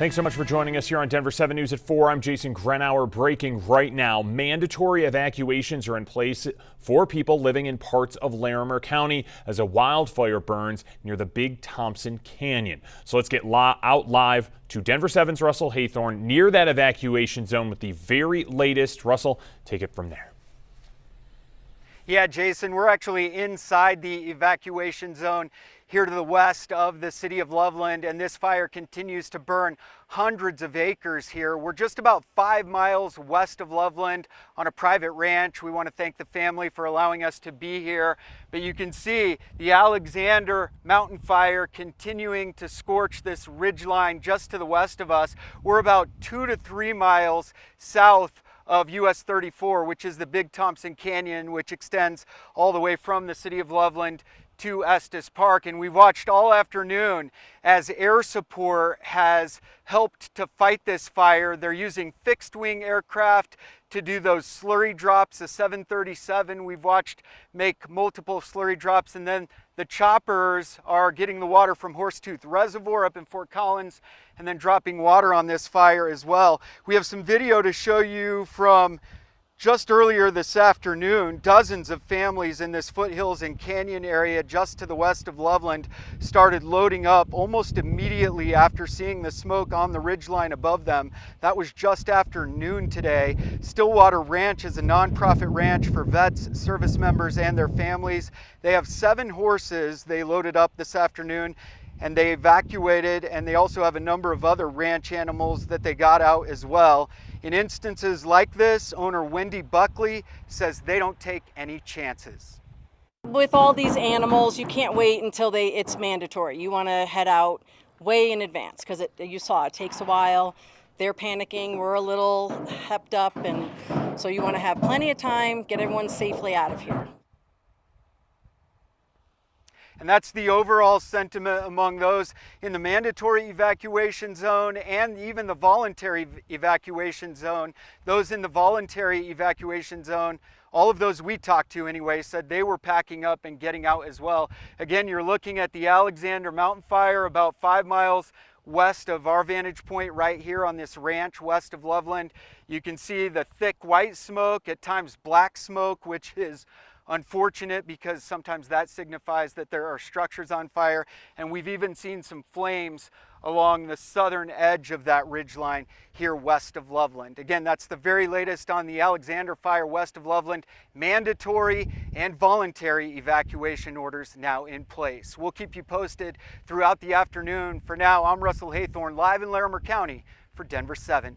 Thanks so much for joining us here on Denver 7 News at 4. I'm Jason Grenauer. Breaking right now. Mandatory evacuations are in place for people living in parts of Larimer County as a wildfire burns near the Big Thompson Canyon. So let's get out live to Denver 7's Russell Haythorne near that evacuation zone with the very latest. Russell, take it from there. Yeah, Jason, we're actually inside the evacuation zone here to the west of the city of Loveland, and this fire continues to burn hundreds of acres here. We're just about 5 miles west of Loveland on a private ranch. We want to thank the family for allowing us to be here. But you can see the Alexander mountain fire continuing to scorch this ridgeline just to the west of us. We're about 2 to 3 miles south of US 34, which is the Big Thompson Canyon, which extends all the way from the city of Loveland to Estes Park. And we've watched all afternoon as air support has helped to fight this fire. They're using fixed wing aircraft to do those slurry drops. The 737 we've watched make multiple slurry drops, and then the choppers are getting the water from Horsetooth Reservoir up in Fort Collins and then dropping water on this fire as well. We have some video to show you from just earlier this afternoon. Dozens of families in this foothills and canyon area just to the west of Loveland started loading up almost immediately after seeing the smoke on the ridgeline above them. That was just after noon today. Stillwater Ranch is a nonprofit ranch for vets, service members, and their families. They have 7 horses they loaded up this afternoon, and they evacuated, and they also have a number of other ranch animals that they got out as well. In instances like this, owner Wendy Buckley says they don't take any chances. With all these animals, you can't wait until it's mandatory. You want to head out way in advance because you saw it takes a while. They're panicking, we're a little hepped up, and so you want to have plenty of time, get everyone safely out of here. And that's the overall sentiment among those in the mandatory evacuation zone and even the voluntary evacuation zone. Those in the voluntary evacuation zone, all of those we talked to anyway, said they were packing up and getting out as well. Again, you're looking at the Alexander mountain fire about 5 miles west of our vantage point right here on this ranch west of Loveland. You can see the thick white smoke, at times black smoke, which is unfortunate because sometimes that signifies that there are structures on fire. And we've even seen some flames along the southern edge of that ridgeline here west of Loveland. Again, that's the very latest on the Alexander fire west of Loveland. Mandatory and voluntary evacuation orders now in place. We'll keep you posted throughout the afternoon. For now, I'm Russell Haythorne, live in Larimer County for Denver 7.